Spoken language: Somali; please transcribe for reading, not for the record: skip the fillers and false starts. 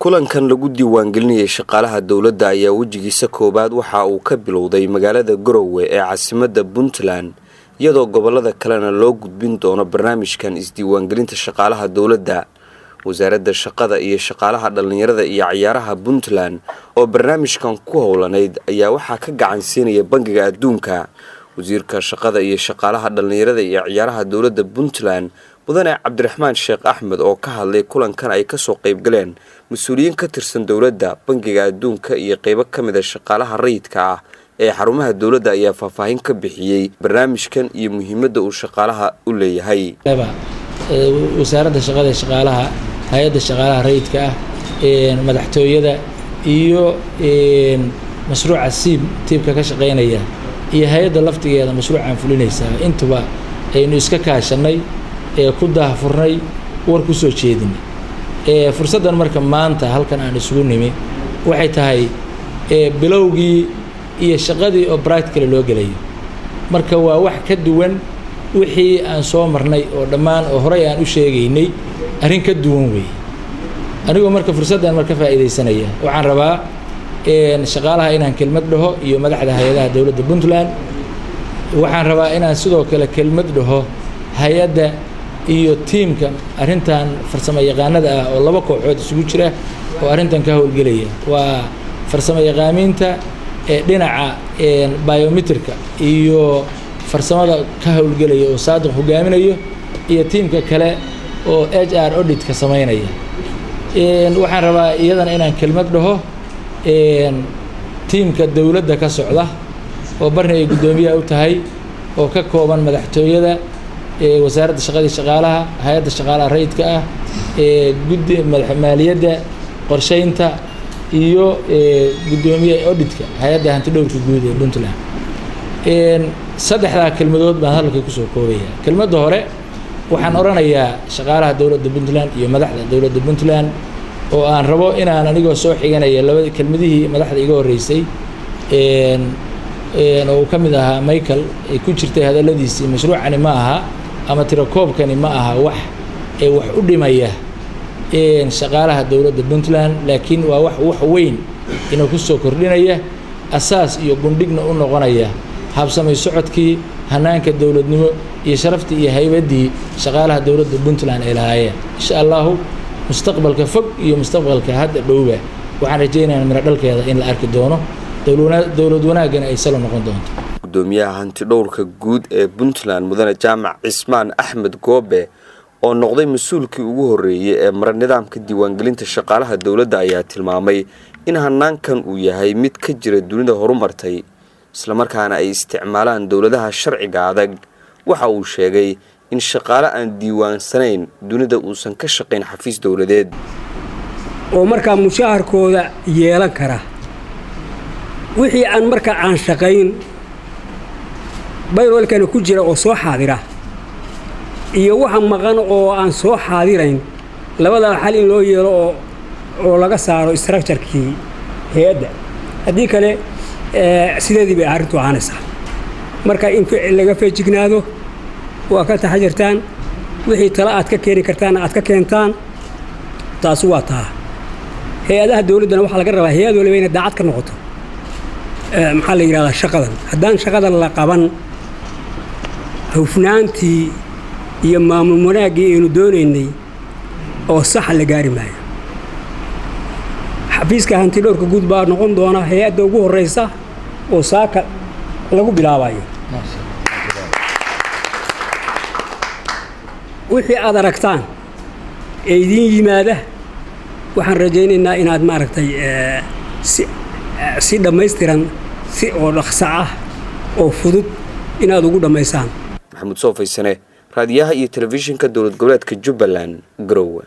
kulankan lagu diiwaangelinayay shaqaalaha dawladda ayaa wajigiisa koobaad waxa uu ka bilowday magaalada Garowe ee caasimadda Puntland iyadoo gobolada kalena loo gudbin doono barnaamijkan isdiiwaangelinta shaqaalaha dawladda. wasaaradda shaqada iyo shaqaalaha dhalinyarada iyo ciyaaraha Puntland oo barnaamijkan ku howlaneyd ayaa waxa ka gacan siinaya Bangiga Adduunka. wasiirka shaqada iyo shaqaalaha dhalinyarada iyo ciyaaraha dawladda Puntland mudane Cabdiraxmaan Sheekh Axmed oo ka hadlay kulankan ay ka soo qayb galeen mas'uuliyiin ka tirsan dawladda, Bangiga Adduunka iyo qaybo ka mid ah shaqaalaha rayidka ah ee xarumaha dawladda ayaa faahfaahin ka bixiyay barnaamijkan iyo muhiimadda uu shaqaalaha u leeyahay. wasaaradda shaqada iyo shaqaalaha, hay'adda shaqaalaha rayidka ah ee madaxtooyada iyo mashruuca tiibka ka shaqeynaya iyo hay'adda laftigeeda mashruucan fulinaysa intuba aynu iska kaashanay ku daahfurnay war ku soo jeedinay. fursadan marka maanta halkan aan isugu nimi waxay tahay bilowgii iyo shaqadii oo practical loo galayo. marka waa wax ka duwan wixii aan soo marnay oo dhammaan oo horay aan u sheegaynay arrin ka duwan weey. anigoo marka fursadan marka faa'iideysanaya waxaan rabaa shaqaalaha inaan kelmad dhaho iyo madaxda hay'adaha dawladda Puntland. waxaan rabaa inaan sidoo kale kelmad dhaho hay'adda iyo tiimka arrintan farsamo yaqaanada ah oo laba kooxood isugu jira oo arrintan ka howlgelaya. waa farsamo yaqaamiinta dhinaca biometrika iyo farsamada ka howlgelaya oo saadiq hogaaminayo iyo tiimka kale oo HR audit ka sameynaya. waxaan rabaa iyadana inaan kelmad dhaho tiimka dawladda ka socda oo barna ay gudoomiyaha u tahay oo ka kooban madaxtooyada, wasaaradda shaqada iyo shaqaalaha, hay'adda shaqaalaha rayidka ah, guddi maaliyadda, qorsheynta iyo gudoomiyaha auditka hay'adda hantidhowrka guud ee Puntland. saddexda kelmadood baan hadalka ku soo koobaya. kelmadda hore waxaan oranayaa shaqaalaha dawladda Puntland iyo madaxda dawladda Puntland oo aan rabo inaan anigoo soo xiganaya labada kelmadihii madaxda iga horeysay oo ka mid ahaa Michael ay ku jirtay hadaladiisii. mashruucani ma aha ama tirakoobkani ma aha wax u dhimaya shaqaalaha dawladda Puntland, laakiin waa wax weyn inuu ku soo kordhinaya asaas iyo gundhigna u noqonaya habsamay socodkii hanaanka dawladnimo iyo sharaftii iyo haybadii shaqaalaha dawladda Puntland ay lahaayeen. insha Allah mustaqbalka fog iyo mustaqbalka hadda dhowba waxaan rajaynayaa mira dhalkeeda in la arki doono dawlad wanaagana ay salo noqon doonto. gudoomiyaha hantidhowrka guud ee Puntland mudane Jaamac Cismaan Axmed Goobe oo noqday mas'uulkii ugu horeeyay ee mar nidaamka diiwaangelinta shaqaalaha dawladda ayaa tilmaamay in hanaankan uu yahay mid ka jira dunida horumartay isla markaana ay isticmaalaan dawladaha sharciga adag. waxa uu sheegay in shaqaale aan diiwaansanayn dunida uusan ka shaqayn xafiis dawladeed oo marka mushaharkooda yeelan kara wixii aan marka aan shaqayn bayrolkan ku jira oo soo xaadira iyo waxa maqan oo aan soo xaadirayn labada xal in loo yeelo oo laga saaro structure-kii hay'adda. haddii kale sideedii bay arrintu aanaysaa. marka in laga feejignaado waa ka taxadirtaan wixii tala aad ka keeni kartaan aad ka keentaan. taas waa taa hay'adaha dawladdana waxaa laga rabaa hay'ad waliba inay daacad ka noqoto maxaa la yiraahdaa shaqadan. haddaan shaqadan la qaban hufnaantii iyo maamul wanaaggii aynu doonaynay oo sax la gaari maayo. xafiiska hantidhowrka guud baa noqon doona hay'adda ugu horeysa oo saaka lagu bilaabayo. wixii aad aragtaan ee idin yimaada waxaan rajaynaynaa inaad maaragtay si dhammaystiran si oo dhaqso ah oo fudud inaad ugu dhammaysaan. Maxamuud Soofaysane, raadiyaha iyo telefishinka dawlad goboleedka Jubbaland, Garowe.